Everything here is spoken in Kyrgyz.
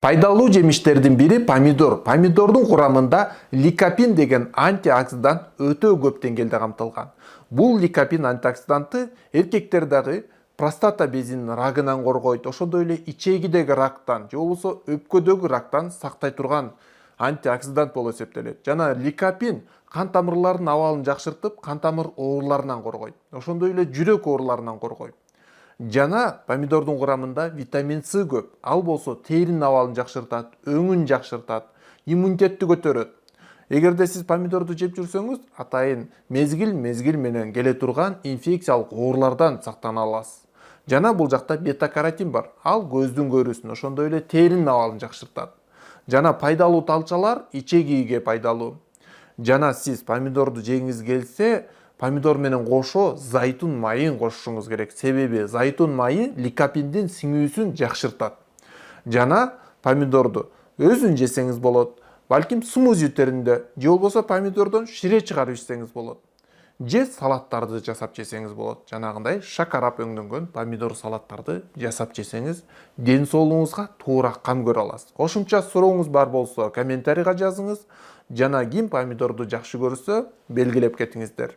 Пайдалуу жемиштердин бири помидор. Помидордун курамында ликопин деген антиоксидант өтө көп деңгээлде камтылган. Бул ликопин антиоксиданты эркектердеги простата безинин рагынан коргойт, ошондой эле ичегидеги рактан же болбосо өпкөдөгү рактан сактай турган антиоксидант болуп эсептелет. Жана ликопин кан тамырларынын абалын жакшыртып, кан тамыр ооруларынан коргойт. Ошондой эле жүрөк ооруларынан коргойт. Жана помидордун курамында витамин С көп. Ал болсо теринин абалын жакшыртат, өңүн жакшыртат, иммунитетти көтөрөт. Эгерде сиз помидорду жеп жүрсөңүз, атайын мезгил менен келе турган инфекциялык оорулардан сактана аласыз. Жана бул жакта бета-каротин бар. Ал көздүн көрүүсүн, ошондой эле теринин абалын жакшыртат. Жана пайдалуу талчалар ичегиге пайдалуу. Жана сиз помидорду жегиңиз келсе, помидор менен кошо зайтун майын кошушуңуз керек. Себеби зайтун майы ликопиндин сиңүүсүн жакшыртат. Жана помидорду өзүн жесеңиз болот. Балким смузи түрүндө же болбосо помидордон шире чыгарып ичсеңиз болот. Же салаттарды жасап жесеңиз болот. Жанагындай шакарап өңдөнгөн помидор салаттарды жасап жесеңиз, ден соолугуңузга туура кам көрө аласыз. Кошумча сурооңуз бар болсо, комментарийга жазыңыз. Жана ким помидорду жакшы көрсө, белгилеп кетиңиздер.